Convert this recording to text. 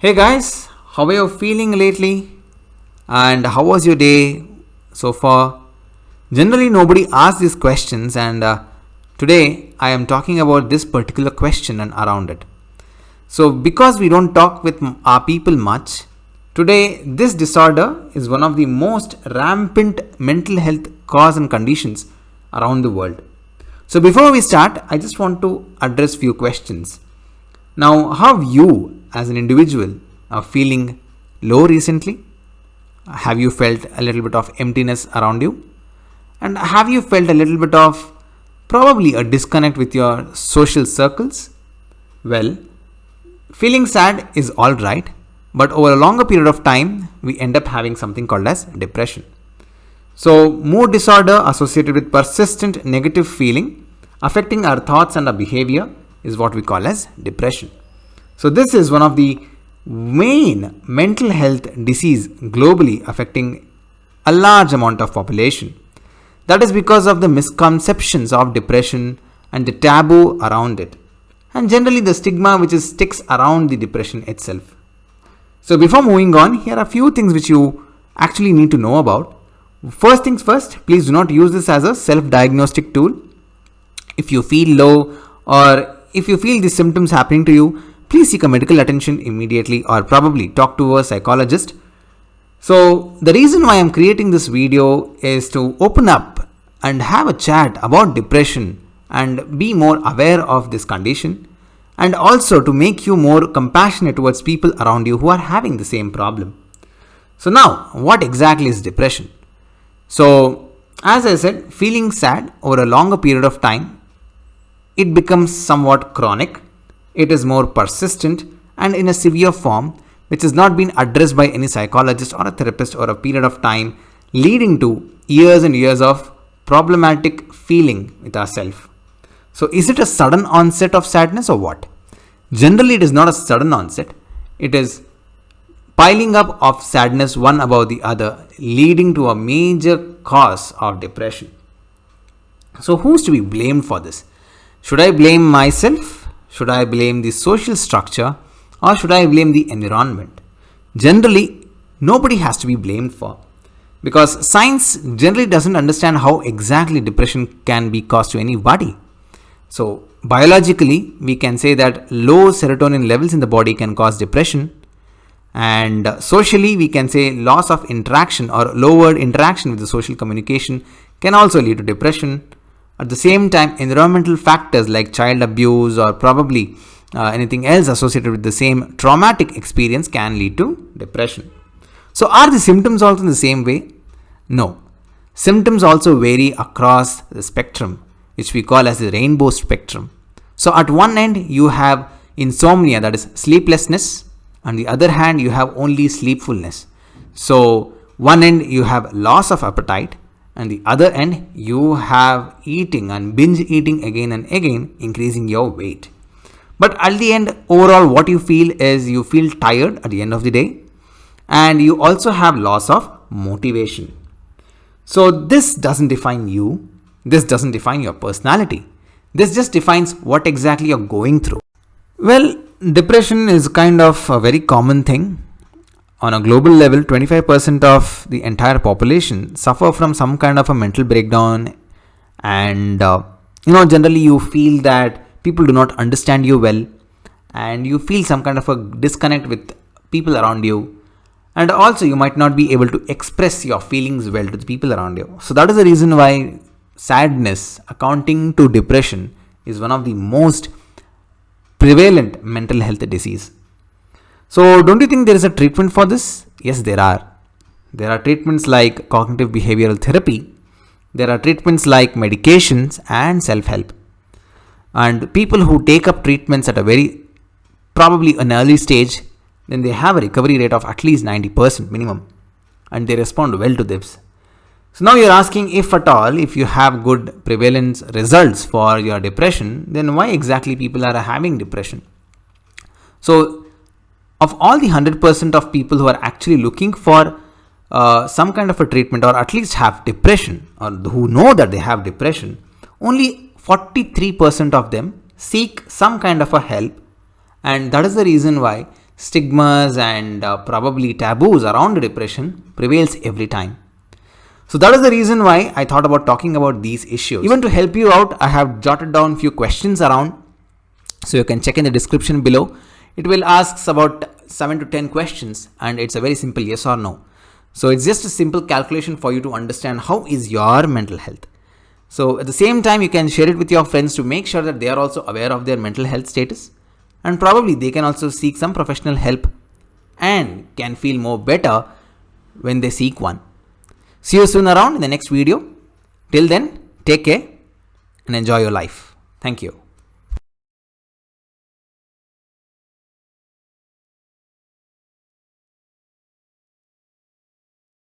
Hey guys, how are you feeling lately? And how was your day so far? Generally, nobody asks these questions, and today I am talking about this particular question and around it. So, because we don't talk with our people much, today this disorder is one of the most rampant mental health cause and conditions around the world. So, before we start, I just want to address few questions. Now, how you as an individual are feeling low recently? Have you felt a little bit of emptiness around you? And have you felt a little bit of probably a disconnect with your social circles? Well, feeling sad is alright, but over a longer period of time, we end up having something called as depression. So, mood disorder associated with persistent negative feeling affecting our thoughts and our behavior is what we call as depression. So this is one of the main mental health disease globally affecting a large amount of population. That is because of the misconceptions of depression and the taboo around it, and generally the stigma which sticks around the depression itself. So before moving on, here are a few things which you actually need to know about. First things first, please do not use this as a self-diagnostic tool. If you feel low or if you feel these symptoms happening to you, please seek a medical attention immediately or probably talk to a psychologist. So the reason why I'm creating this video is to open up and have a chat about depression and be more aware of this condition, and also to make you more compassionate towards people around you who are having the same problem. So now, what exactly is depression? So as I said, feeling sad over a longer period of time, it becomes somewhat chronic, it is more persistent and in a severe form which has not been addressed by any psychologist or a therapist over a period of time, leading to years and years of problematic feeling with ourselves. So is it a sudden onset of sadness or what? Generally it is not a sudden onset, it is piling up of sadness one above the other, leading to a major cause of depression. So who's to be blamed for this? Should I blame myself? Should I blame the social structure? Or should I blame the environment? Generally, nobody has to be blamed for, because science generally doesn't understand how exactly depression can be caused to anybody. So, biologically, we can say that low serotonin levels in the body can cause depression, and socially, we can say loss of interaction or lowered interaction with the social communication can also lead to depression. At the same time, environmental factors like child abuse or probably anything else associated with the same traumatic experience can lead to depression. So are the symptoms also in the same way? No. Symptoms also vary across the spectrum, which we call as the rainbow spectrum. So at one end, you have insomnia, that is sleeplessness. On the other hand, you have only sleepfulness. So one end, you have loss of appetite. And the other end, you have eating and binge eating again and again, increasing your weight. But at the end, overall, what you feel is you feel tired at the end of the day, and you also have loss of motivation. So this doesn't define you. This doesn't define your personality. This just defines what exactly you're going through. Well, depression is kind of a very common thing. On a global level, 25% of the entire population suffer from some kind of a mental breakdown, and generally you feel that people do not understand you well, and you feel some kind of a disconnect with people around you, and also you might not be able to express your feelings well to the people around you. So that is the reason why sadness, accounting to depression, is one of the most prevalent mental health disease. So don't you think there is a treatment for this? Yes, there are. There are treatments like cognitive behavioral therapy. There are treatments like medications and self-help. And people who take up treatments at a very probably an early stage, then they have a recovery rate of at least 90% minimum, and they respond well to this. So now you're asking, if at all, if you have good prevalence results for your depression, then why exactly people are having depression? So of all the 100% of people who are actually looking for some kind of a treatment, or at least have depression, or who know that they have depression, only 43% of them seek some kind of a help, and that is the reason why stigmas and probably taboos around depression prevails every time. So that is the reason why I thought about talking about these issues. Even to help you out, I have jotted down few questions around, so you can check in the description below. It will ask about 7 to 10 questions and it's a very simple yes or no. So it's just a simple calculation for you to understand how is your mental health. So at the same time, you can share it with your friends to make sure that they are also aware of their mental health status, and probably they can also seek some professional help and can feel more better when they seek one. See you soon around in the next video. Till then, take care and enjoy your life. Thank you.